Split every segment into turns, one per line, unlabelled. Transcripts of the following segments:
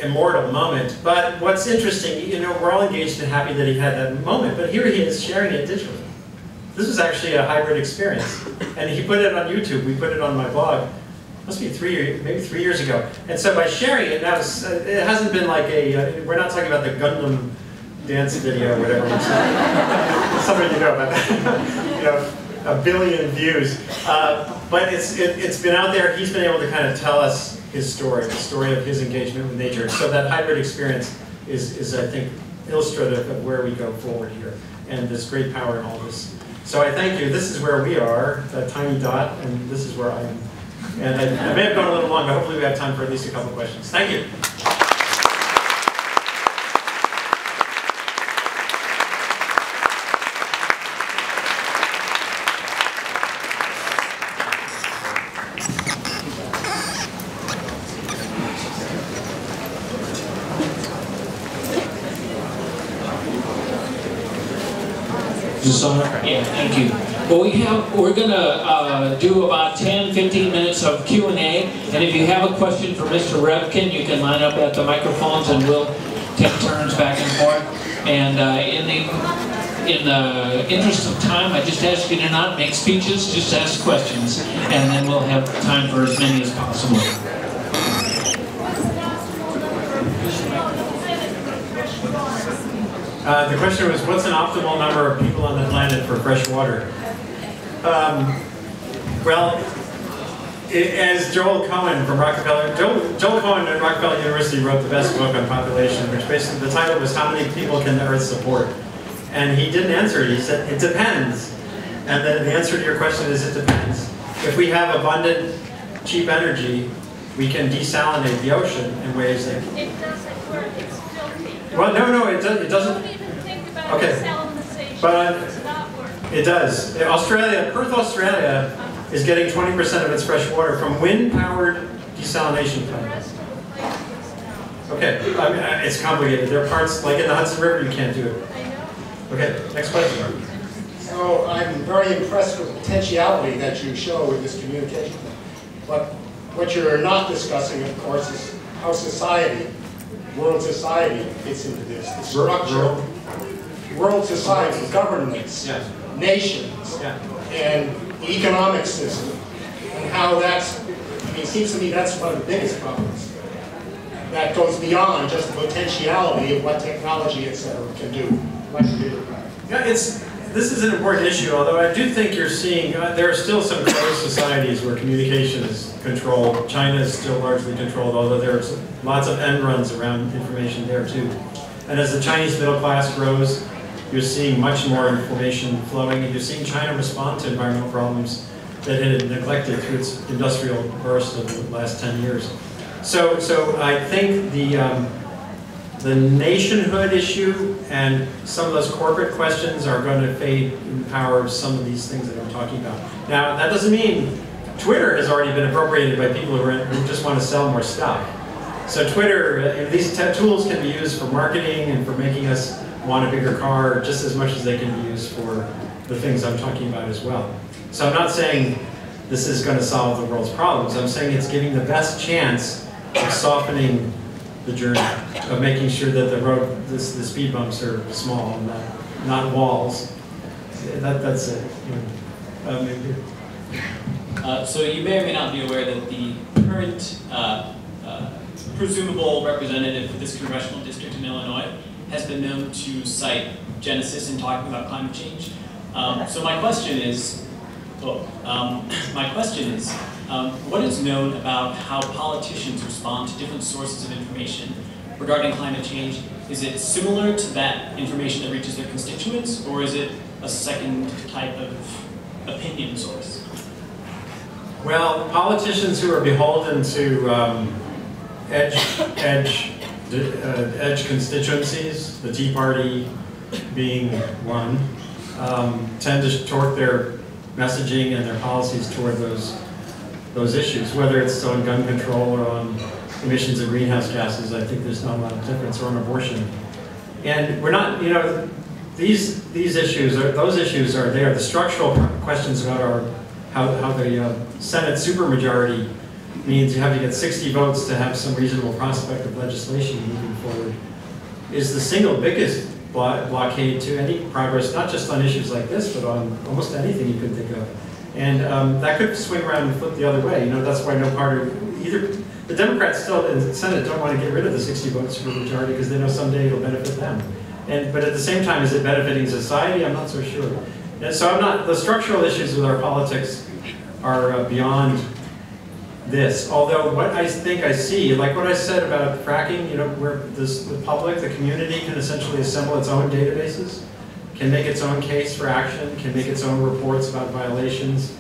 immortal moment. But what's interesting, you know, we're all engaged and happy that he had that moment, but here he is sharing it digitally. This was actually a hybrid experience. And he put it on YouTube. We put it on my blog. Must be maybe 3 years ago. And so by sharing it, now it hasn't been like we're not talking about the Gundam dance video or whatever. Somebody you know about that. You know, 1 billion views. But it's been out there. He's been able to kind of tell us his story, the story of his engagement with nature. So that hybrid experience is I think, illustrative of where we go forward here. And there's great power in all this. So I thank you. This is where we are, that tiny dot, and this is where I am. And I may have gone a little long, but hopefully we have time for at least a couple of questions. Thank you.
Yeah, thank you. Well, we're going to do about 10-15 minutes of Q&A, and if you have a question for Mr. Revkin, you can line up at the microphones and we'll take turns back and forth. And in the interest of time, I just ask you to not make speeches, just ask questions, and then we'll have time for as many as possible.
The question was, what's an optimal number of people on the planet for fresh water? Well, as Joel Cohen from Joel Cohen at Rockefeller University wrote the best book on population, which basically the title was How Many People Can the Earth Support? And he didn't answer it. He said, it depends. And then the answer to your question is, it depends. If we have abundant, cheap energy, we can desalinate the ocean in ways that...
It doesn't work. It's filthy.
Well, no, it doesn't.
Don't even think about desalination.
But
It does not work.
it does. Perth, Australia is getting 20% of its fresh water from wind-powered desalination plants. Okay, I mean, it's complicated. There are parts, like in the Hudson River, you can't do it.
I know.
Okay, next question.
So I'm very impressed with the potentiality that you show with this communication. But what you're not discussing, of course, is how society, world society, fits into this. The structure, world society, governments, nations, and the economic system, and how that's, I mean, it seems to me that's one of the biggest problems. That goes beyond just the potentiality of what technology, etc., can do.
Yeah, this is an important issue, although I do think you're seeing, there are still some closed societies where communication is controlled. China is still largely controlled, although there's lots of end runs around information there too. And as the Chinese middle class grows, you're seeing much more information flowing, and you're seeing China respond to environmental problems that it had neglected through its industrial burst of the last 10 years. So I think the nationhood issue and some of those corporate questions are going to fade in power of some of these things that I'm talking about. Now, that doesn't mean Twitter has already been appropriated by people who just want to sell more stuff. So Twitter, these tools can be used for marketing and for making us want a bigger car just as much as they can be used for the things I'm talking about as well. So I'm not saying this is going to solve the world's problems. I'm saying it's giving the best chance of softening the journey, of making sure that the road, the speed bumps are small and not walls. That's it.
So you may or may not be aware that the current presumable representative for this congressional district in Illinois has been known to cite Genesis in talking about climate change. So my question is, what is known about how politicians respond to different sources of information regarding climate change? Is it similar to that information that reaches their constituents, or is it a second type of opinion source?
Well, politicians who are beholden to edge constituencies, the Tea Party being one, tend to torque their messaging and their policies toward those issues, whether it's on gun control or on emissions of greenhouse gases. I think there's not a lot of difference, or on abortion. And we're not, you know, those issues are there. The structural questions about how the Senate supermajority means you have to get 60 votes to have some reasonable prospect of legislation moving forward, is the single biggest blockade to any progress, not just on issues like this, but on almost anything you could think of. And that could swing around and flip the other way. You know, that's why no party, either the Democrats still in the Senate don't want to get rid of the 60 votes for majority because they know someday it'll benefit them. But at the same time, is it benefiting society? I'm not so sure. And so the structural issues with our politics are beyond this. Although what I think I see, like what I said about fracking, you know, where the public, the community can essentially assemble its own databases, can make its own case for action, can make its own reports about violations,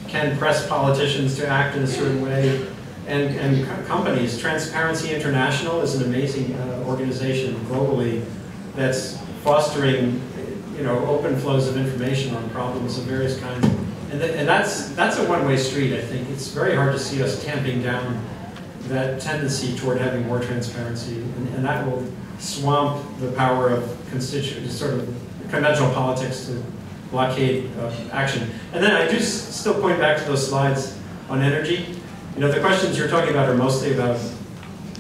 can press politicians to act in a certain way, and companies. Transparency International is an amazing organization globally that's fostering, you know, open flows of information on problems of various kinds. And that's a one-way street, I think. It's very hard to see us tamping down that tendency toward having more transparency, and that will swamp the power of sort of conventional politics to blockade action. And then I do still point back to those slides on energy. You know, the questions you're talking about are mostly about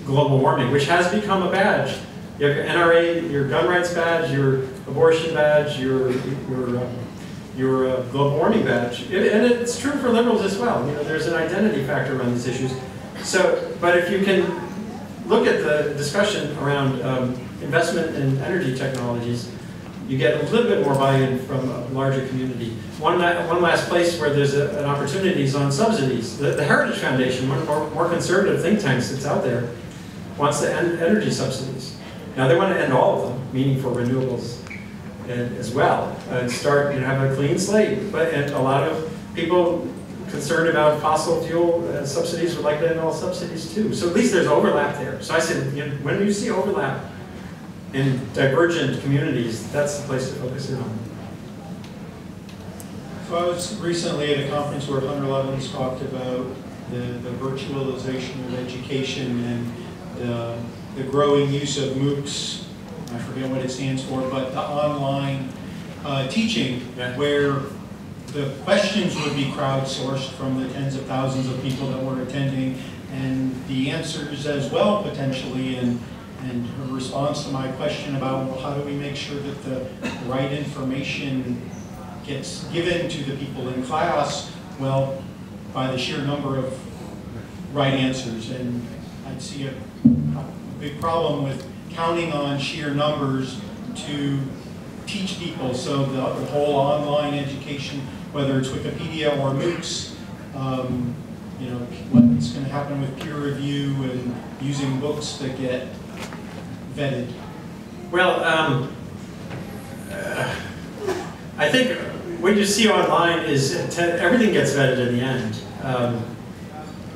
global warming, which has become a badge. You have your NRA, your gun rights badge, your abortion badge, your global warming badge. And it's true for liberals as well. You know, there's an identity factor around these issues. So, but if you can look at the discussion around investment in energy technologies, you get a little bit more buy-in from a larger community. One last place where there's an opportunity is on subsidies. The Heritage Foundation, one of the more conservative think tanks that's out there, wants to end energy subsidies. Now they want to end all of them, meaning for renewables as well, and start, you know, have a clean slate. And a lot of people concerned about fossil fuel subsidies would like to end all subsidies too. So at least there's overlap there. So I said, you know, when you see overlap in divergent communities, that's the place to focus in on.
So I was recently at a conference where Hunter Levins talked about the virtualization of education and the growing use of MOOCs. I forget what it stands for, but the online teaching, where the questions would be crowdsourced from the tens of thousands of people that were attending, and the answers as well, potentially. And her response to my question about, well, how do we make sure that the right information gets given to the people in class? Well, by the sheer number of right answers. And I'd see a big problem with counting on sheer numbers to teach people. So the whole online education, whether it's Wikipedia or MOOCs, you know, what's going to happen with peer review and using books that get vetted?
Well, I think what you see online is everything gets vetted in the end.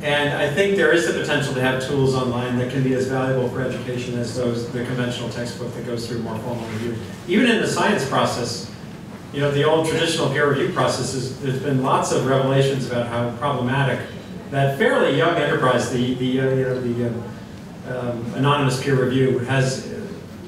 And I think there is the potential to have tools online that can be as valuable for education as the conventional textbook that goes through more formal review. Even in the science process, you know, the old traditional peer review process, there's been lots of revelations about how problematic that fairly young enterprise, the anonymous peer review, has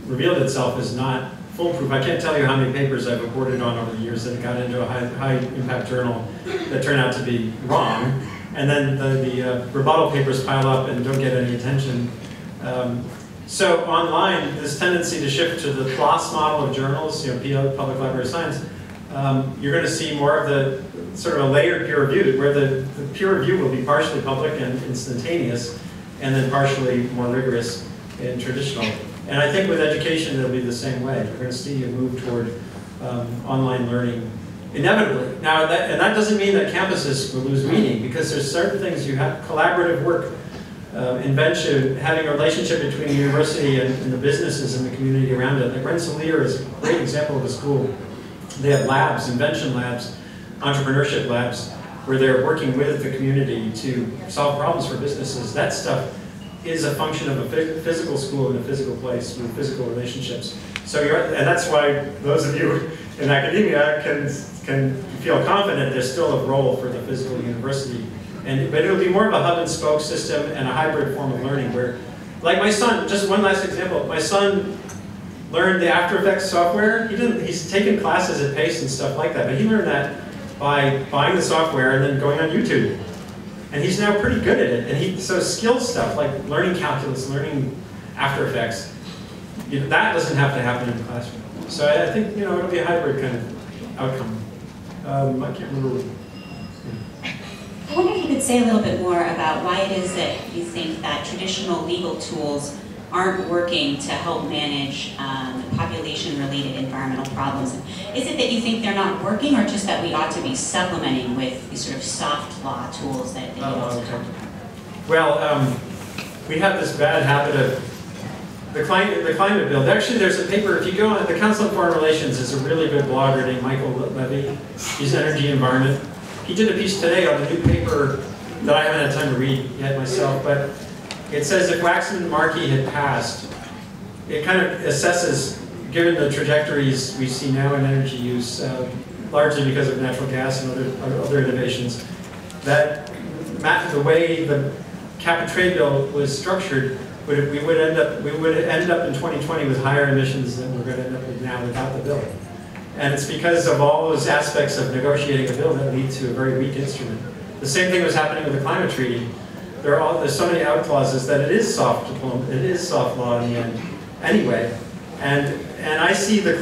revealed itself as not foolproof. I can't tell you how many papers I've reported on over the years that got into a high impact journal that turned out to be wrong. And then the rebuttal papers pile up and don't get any attention. So online, this tendency to shift to the PLOS model of journals, you know, Public Library of Science, you're going to see more of the sort of a layered peer review, where the peer review will be partially public and instantaneous, and then partially more rigorous and traditional. And I think with education, it'll be the same way. We're going to see a move toward online learning inevitably. Now, that doesn't mean that campuses will lose meaning, because there's certain things you have, collaborative work, invention, having a relationship between the university and the businesses and the community around it. Like Rensselaer is a great example of a school. They have labs, invention labs, entrepreneurship labs, where they're working with the community to solve problems for businesses. That stuff is a function of a physical school in a physical place with physical relationships. So and that's why those of you in academia can feel confident there's still a role for the physical university. But it'll be more of a hub and spoke system and a hybrid form of learning where, like my son, just one last example, my son learned the After Effects software. He's taken classes at Pace and stuff like that, but he learned that by buying the software and then going on YouTube. And he's now pretty good at it. And so skill stuff like learning calculus, learning After Effects, that doesn't have to happen in the classroom. So I think it'll be a hybrid kind of outcome. I can't remember.
I wonder if you could say a little bit more about why it is that you think that traditional legal tools aren't working to help manage population-related environmental problems. Is it that you think they're not working, or just that we ought to be supplementing with these sort of soft law tools that you also talked about?
Well, we have this bad habit of the climate bill. Actually, there's a paper, if you go on, the Council on Foreign Relations is a really good blogger named Michael Levy. He's Energy Environment. He did a piece today on a new paper that I haven't had time to read yet myself, but it says if Waxman-Markey had passed, it kind of assesses, given the trajectories we see now in energy use, largely because of natural gas and other innovations, that the way the cap and trade bill was structured, we would end up in 2020 with higher emissions than we're going to end up with now without the bill. And it's because of all those aspects of negotiating a bill that lead to a very weak instrument. The same thing was happening with the climate treaty. There's so many out clauses that it is soft law in the end anyway. And I see the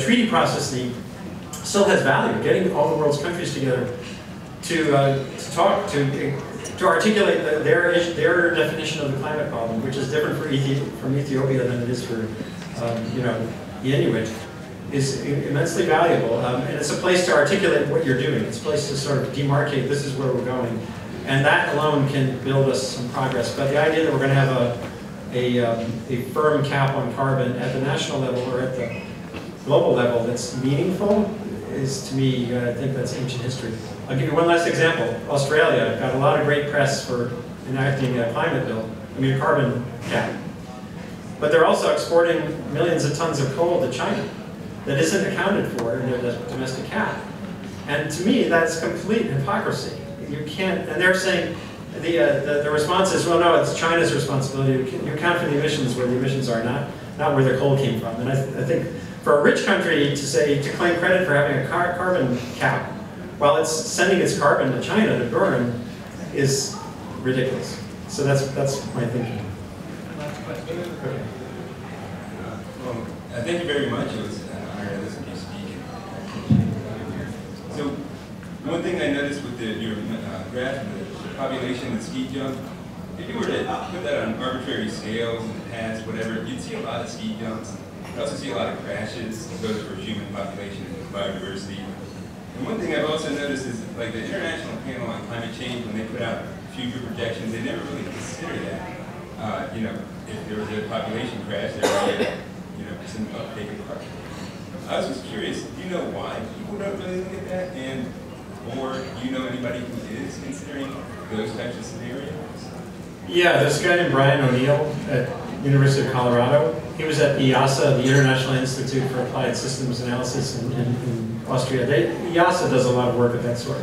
treaty process still has value, getting all the world's countries together to talk, to articulate their definition of the climate problem, which is different from Ethiopia than it is for the Inuit, is immensely valuable. And it's a place to articulate what you're doing. It's a place to sort of demarcate, this is where we're going. And that alone can build us some progress. But the idea that we're going to have a firm cap on carbon at the national level or at the global level that's meaningful is, to me, I think that's ancient history. I'll give you one last example. Australia got a lot of great press for enacting a climate bill, a carbon cap. But they're also exporting millions of tons of coal to China that isn't accounted for in their domestic cap. And to me, that's complete hypocrisy. You can't, and they're saying, the response is, well, no, it's China's responsibility. You account for the emissions where the emissions are, not where the coal came from. And I think for a rich country to claim credit for having a carbon cap while it's sending its carbon to China to burn is ridiculous. So that's my thinking. Okay.
Well, thank you very much. It was an honor to listen to you speak. So, one thing I noticed with your graph of the population and ski jump, if you were to put that on arbitrary scales in the past, whatever, you'd see a lot of ski jumps. You'd also see a lot of crashes, both for human population and biodiversity. And one thing I've also noticed is, like the International Panel on Climate Change, when they put out future projections, they never really consider that. If there was a population crash, there would be some uptake of carbon. I was just curious, do you know why people don't really look at that? Or do you know anybody who is considering those types of scenarios?
Yeah, this guy named Brian O'Neill at University of Colorado. He was at IASA, the International Institute for Applied Systems Analysis in Austria. IASA does a lot of work of that sort.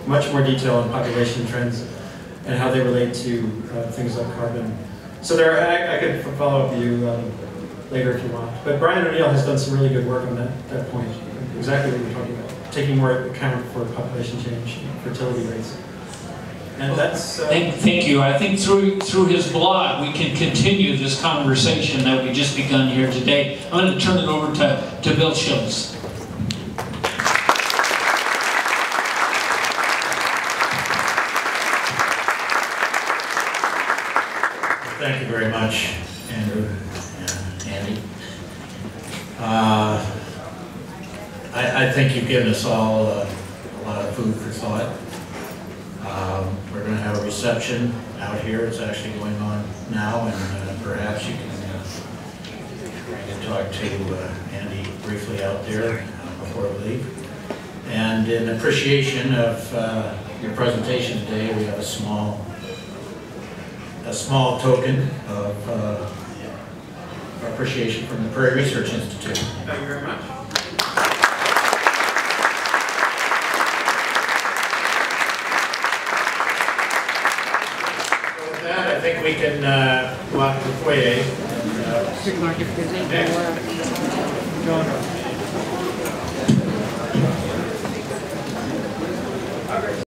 Much more detail on population trends and how they relate to things like carbon. So I could follow up with you later if you want. But Brian O'Neill has done some really good work on that point. Exactly what you're talking about. Taking more account for population change, fertility rates. And that's...
Thank you. I think through his blog we can continue this conversation that we just begun here today. I'm going to turn it over to Bill Schultz.
Thank you very much, Andrew and Andy. I think you've given us all a lot of food for thought. We're going to have a reception out here. It's actually going on now, and perhaps you can talk to Andy briefly out there before we leave. And in appreciation of your presentation today, we have a small token of appreciation from the Prairie Research Institute.
Thank you very much. So with that, I think we can walk to the foyer. And,